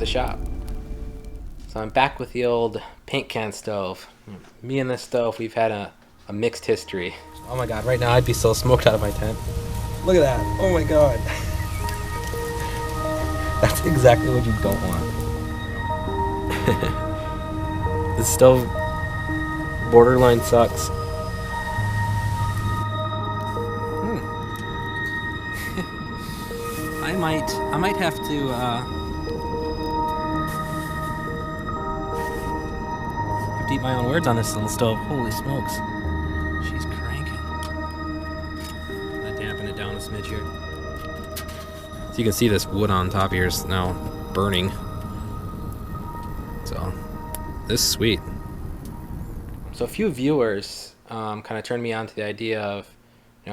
the shop. So I'm back with the old paint can stove. Me and this stove, we've had a mixed history. Oh my god, right now I'd be so smoked out of my tent. Look at that, oh my god. That's exactly what you don't want. This stove borderline sucks. I might have to eat my own words on this little stove. Holy smokes. She's cranking. I'm gonna dampen it down a smidge here. So you can see this wood on top here is now burning. So this is sweet. So a few viewers kind of turned me on to the idea of,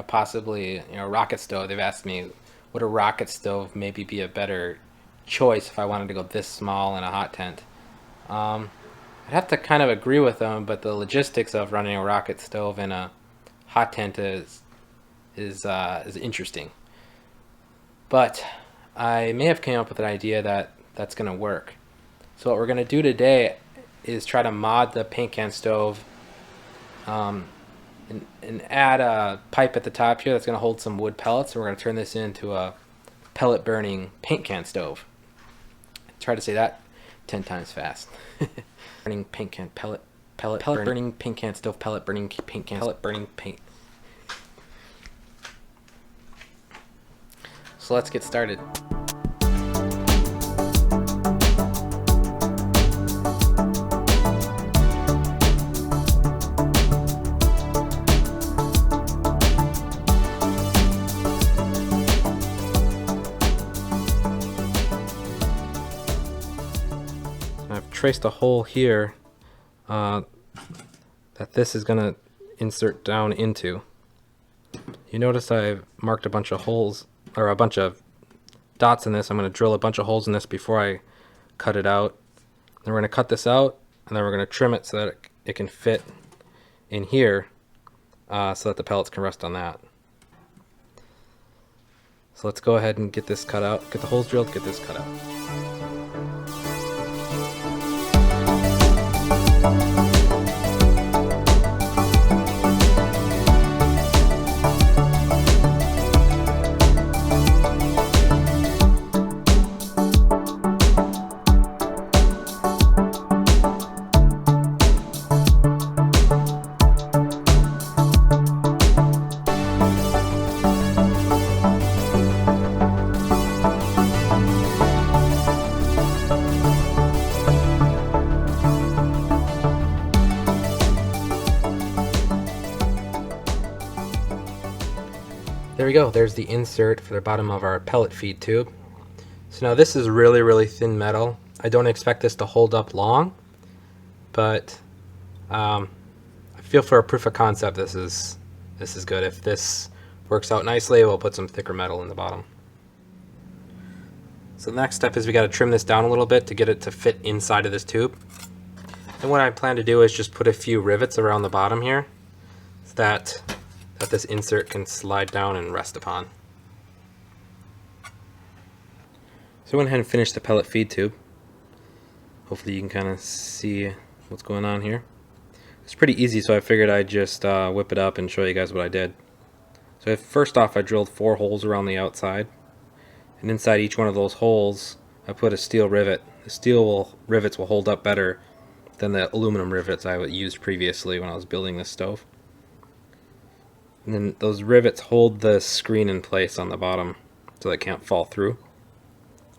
possibly, rocket stove. They've asked me, would a rocket stove maybe be a better choice if I wanted to go this small in a hot tent? I'd have to kind of agree with them, but the logistics of running a rocket stove in a hot tent is interesting. But I may have came up with an idea that's going to work. So what we're going to do today is try to mod the paint can stove and add a pipe at the top here that's going to hold some wood pellets, and we're going to turn this into a pellet burning paint can stove. Try to say that 10 times fast. Burning paint can pellet burning paint can stove, pellet burning paint can, pellet burning paint. So let's get started. I've traced a hole here that this is going to insert down into. You notice I've marked a bunch of holes, or a bunch of dots in this. I'm going to drill a bunch of holes in this before I cut it out. Then we're going to cut this out, and then we're going to trim it so that it can fit in here, so that the pellets can rest on that. So let's go ahead and get this cut out, get the holes drilled, get this cut out. There we go, there's the insert for the bottom of our pellet feed tube. So now this is really thin metal. I don't expect this to hold up long, but I feel for a proof of concept this is good. If this works out nicely, we'll put some thicker metal in the bottom. So the next step is we got to trim this down a little bit to get it to fit inside of this tube. And what I plan to do is just put a few rivets around the bottom here so that this insert can slide down and rest upon. So I went ahead and finished the pellet feed tube. Hopefully you can kind of see what's going on here. It's pretty easy, so I figured I'd just whip it up and show you guys what I did. So first off, I drilled 4 holes around the outside, and inside each one of those holes I put a steel rivet. The steel rivets will hold up better than the aluminum rivets I used previously when I was building this stove. And then those rivets hold the screen in place on the bottom so it can't fall through.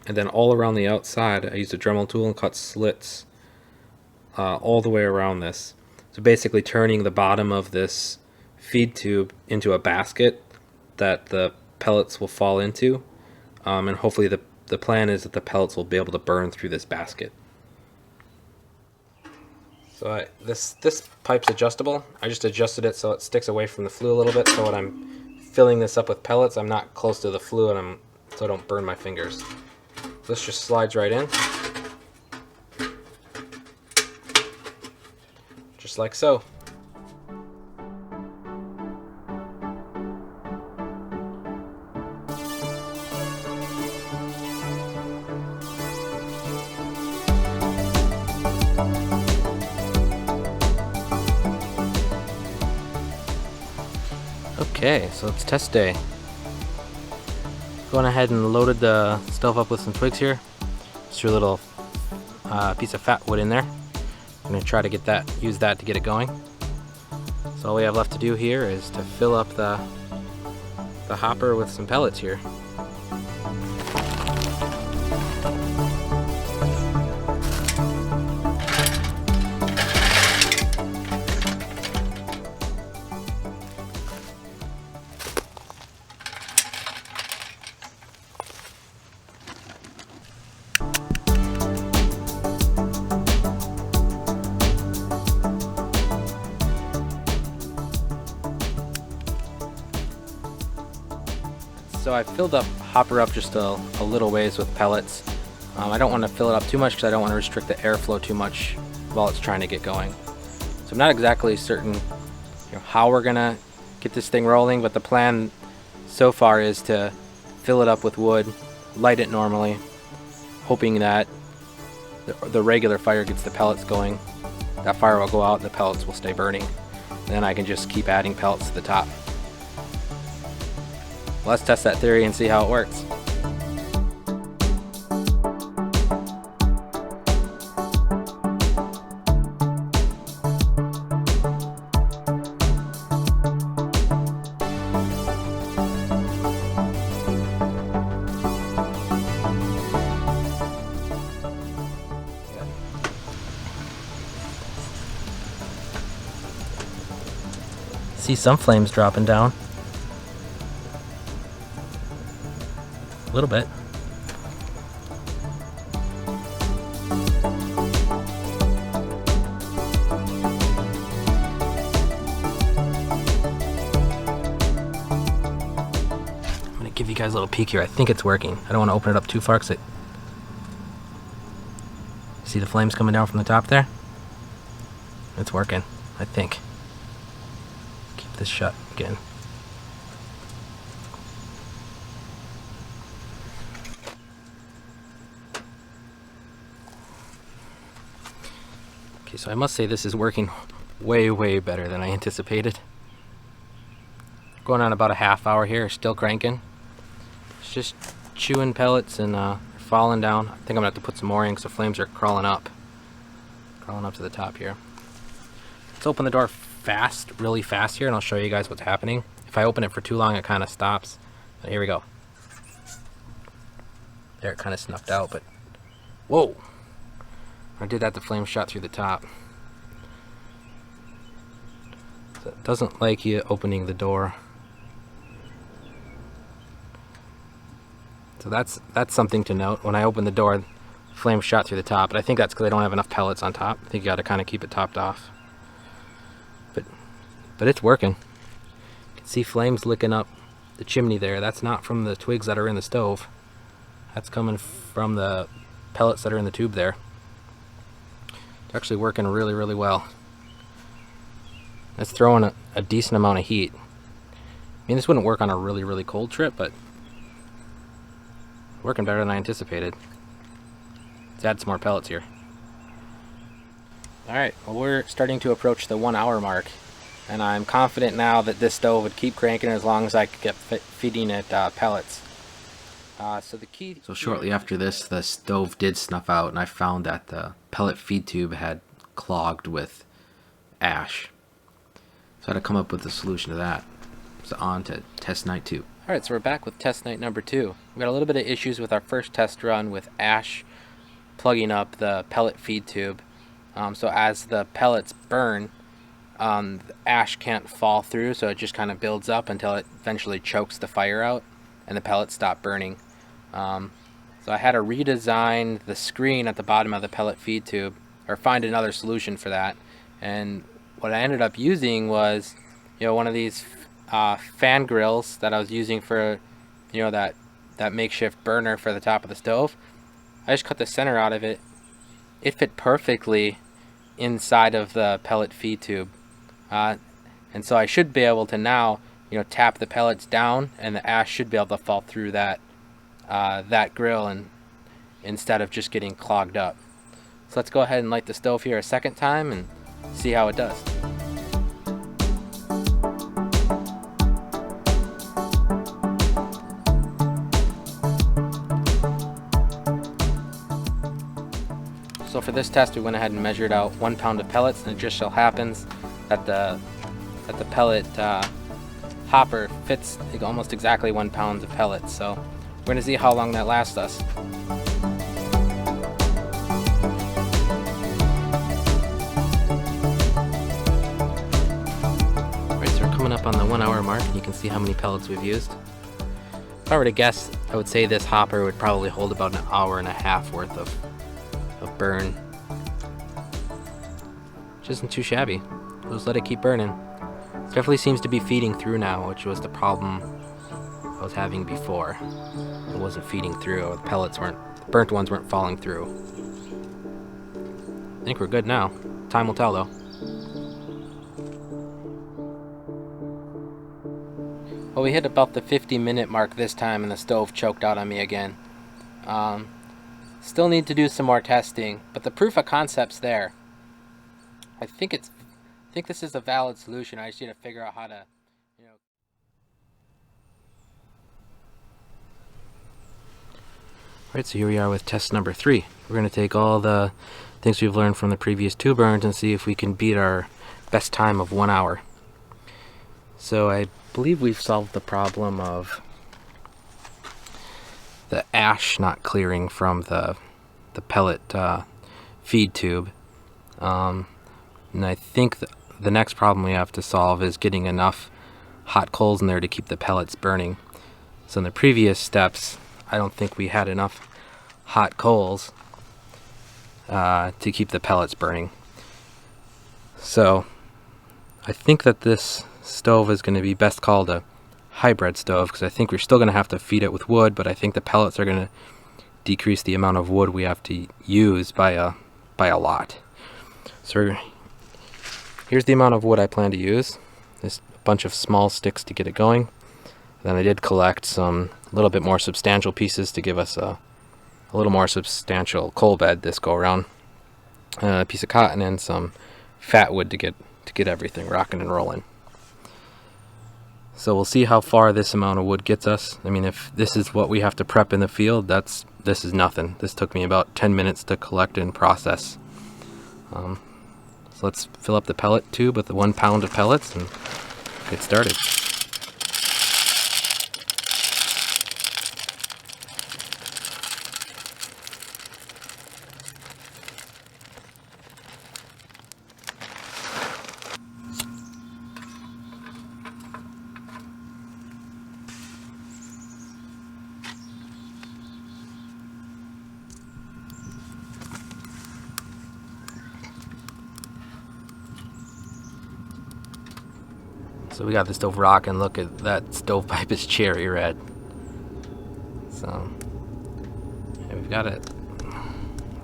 And then all around the outside, I used a Dremel tool and cut slits all the way around this. So basically turning the bottom of this feed tube into a basket that the pellets will fall into. And hopefully the plan is that the pellets will be able to burn through this basket. So this pipe's adjustable. I just adjusted it so it sticks away from the flue a little bit, so when I'm filling this up with pellets, I'm not close to the flue and so I don't burn my fingers. This just slides right in. Just like so. Okay, so it's test day. Going ahead and loaded the stove up with some twigs here. Just your little piece of fat wood in there. I'm gonna try to use that to get it going. So all we have left to do here is to fill up the hopper with some pellets here. So I filled the hopper up just a little ways with pellets. I don't want to fill it up too much because I don't want to restrict the airflow too much while it's trying to get going. So I'm not exactly certain how we're gonna get this thing rolling, but the plan so far is to fill it up with wood, light it normally, hoping that the regular fire gets the pellets going. That fire will go out, the pellets will stay burning. Then I can just keep adding pellets to the top. Let's test that theory and see how it works. See some flames dropping down. A little bit. I'm gonna give you guys a little peek here. I think it's working. I don't want to open it up too far because see the flames coming down from the top there? It's working, I think. Keep this shut again. Okay, so I must say this is working way better than I anticipated. Going on about a half hour here, still cranking. It's just chewing pellets and falling down. I think I'm gonna have to put some more in because the flames are crawling up to the top here. Let's open the door really fast here, and I'll show you guys what's happening. If I open it for too long, it kind of stops. But here we go. There, it kind of snuffed out, but whoa! I did that, the flame shot through the top. So it doesn't like you opening the door. So that's something to note. When I open the door, the flame shot through the top, but I think that's because I don't have enough pellets on top. I think you got to kind of keep it topped off. But it's working. You can see flames licking up the chimney there. That's not from the twigs that are in the stove. That's coming from the pellets that are in the tube there. It's actually working really well. It's throwing a decent amount of heat. I mean, this wouldn't work on a really cold trip, but working better than I anticipated. Let's add some more pellets here. Alright, well, we're starting to approach the 1 hour mark, and I'm confident now that this stove would keep cranking as long as I could get feeding it pellets. So shortly after this, the stove did snuff out, and I found that the pellet feed tube had clogged with ash. So I had to come up with a solution to that. So on to test night 2. Alright, so we're back with test night number 2. We got a little bit of issues with our first test run with ash plugging up the pellet feed tube. So as the pellets burn, the ash can't fall through, so it just kind of builds up until it eventually chokes the fire out and the pellets stop burning. So I had to redesign the screen at the bottom of the pellet feed tube, or find another solution for that. And what I ended up using was, one of these fan grills that I was using for, that makeshift burner for the top of the stove. I just cut the center out of it. It fit perfectly inside of the pellet feed tube. And so I should be able to now, tap the pellets down, and the ash should be able to fall through that grill, and instead of just getting clogged up. So let's go ahead and light the stove here a second time and see how it does. So for this test, we went ahead and measured out 1 pound of pellets, and it just so happens that the pellet hopper fits almost exactly 1 pound of pellets. So we're going to see how long that lasts us. Alright, so we're coming up on the 1 hour mark, and you can see how many pellets we've used. If I were to guess, I would say this hopper would probably hold about an hour and a half worth of burn. Which isn't too shabby. We'll just let it keep burning. It definitely seems to be feeding through now, which was the problem I was having before. It wasn't feeding through, or the burnt ones weren't falling through. I think we're good now. Time will tell though. Well, we hit about the 50-minute mark this time, and the stove choked out on me again. Still need to do some more testing, but the proof of concept's there. I think this is a valid solution. I just need to figure out how to, Alright, so here we are with test number 3. We're going to take all the things we've learned from the previous 2 burns and see if we can beat our best time of 1 hour. So I believe we've solved the problem of the ash not clearing from the pellet feed tube. And I think the next problem we have to solve is getting enough hot coals in there to keep the pellets burning. So in the previous steps, I don't think we had enough hot coals to keep the pellets burning. So I think that this stove is going to be best called a hybrid stove, because I think we're still going to have to feed it with wood, but I think the pellets are going to decrease the amount of wood we have to use by a lot. So here's the amount of wood I plan to use. This bunch of small sticks to get it going. Then I did collect some a little bit more substantial pieces to give us a little more substantial coal bed this go around. A piece of cotton and some fat wood to get everything rocking and rolling. So we'll see how far this amount of wood gets us. I mean, if this is what we have to prep in the field, this is nothing. This took me about 10 minutes to collect and process. So let's fill up the pellet tube with the 1 pound of pellets and get started. So we got the stove rocking. Look at that stovepipe is cherry red. So yeah, we've got it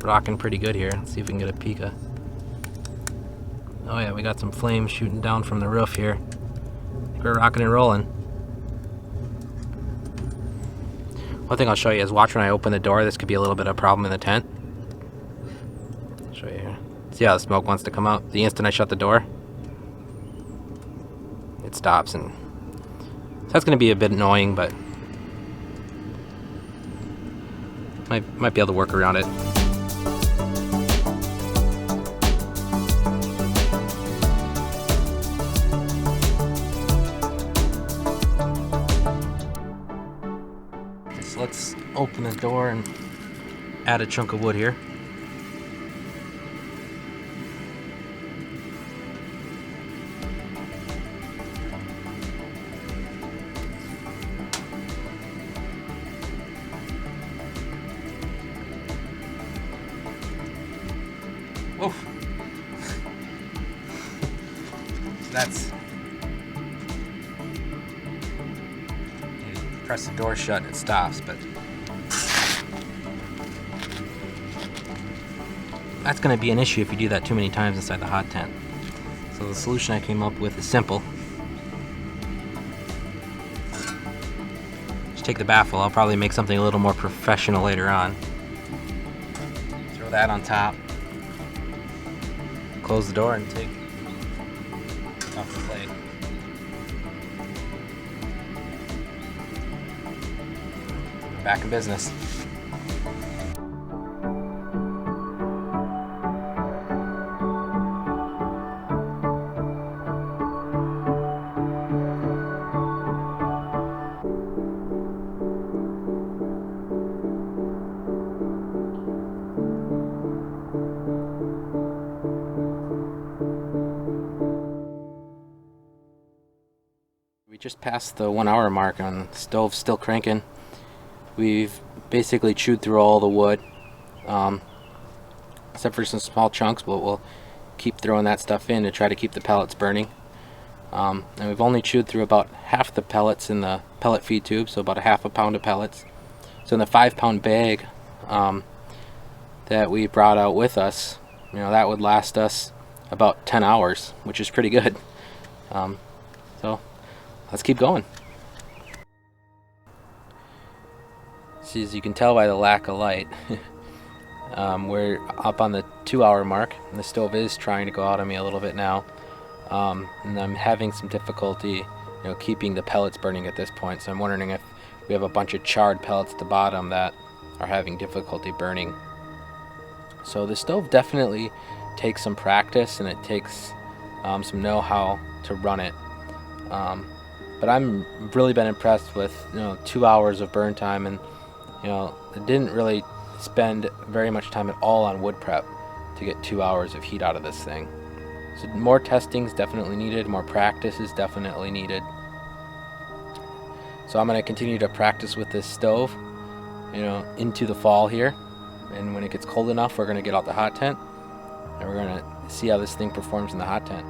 rocking pretty good here. Let's see if we can get a peek of. Oh yeah, we got some flames shooting down from the roof here. We're rocking and rolling. One thing I'll show you is watch when I open the door. This could be a little bit of a problem in the tent. I'll show you here. See how the smoke wants to come out? The instant I shut the door, it stops, and that's going to be a bit annoying, but might be able to work around it. So let's open the door and add a chunk of wood here. Oof. That's... You press the door shut and it stops, but... That's going to be an issue if you do that too many times inside the hot tent. So the solution I came up with is simple. Just take the baffle. I'll probably make something a little more professional later on. Throw that on top. Close the door and take off the plate. Back in business. Just past the 1 hour mark and the stove's still cranking. We've basically chewed through all the wood, except for some small chunks, but we'll keep throwing that stuff in to try to keep the pellets burning. And we've only chewed through about half the pellets in the pellet feed tube, so about a half a pound of pellets. So in the 5-pound bag that we brought out with us, you know, that would last us about 10 hours, which is pretty good. So let's keep going. See, as you can tell by the lack of light, we're up on the 2-hour mark, and the stove is trying to go out on me a little bit now. And I'm having some difficulty, keeping the pellets burning at this point. So I'm wondering if we have a bunch of charred pellets at the bottom that are having difficulty burning. So the stove definitely takes some practice, and it takes some know-how to run it. But I'm really been impressed with 2 hours of burn time, and it didn't really spend very much time at all on wood prep to get 2 hours of heat out of this thing. So more testing is definitely needed, more practice is definitely needed. So I'm going to continue to practice with this stove, into the fall here. And when it gets cold enough, we're going to get out the hot tent, and we're going to see how this thing performs in the hot tent.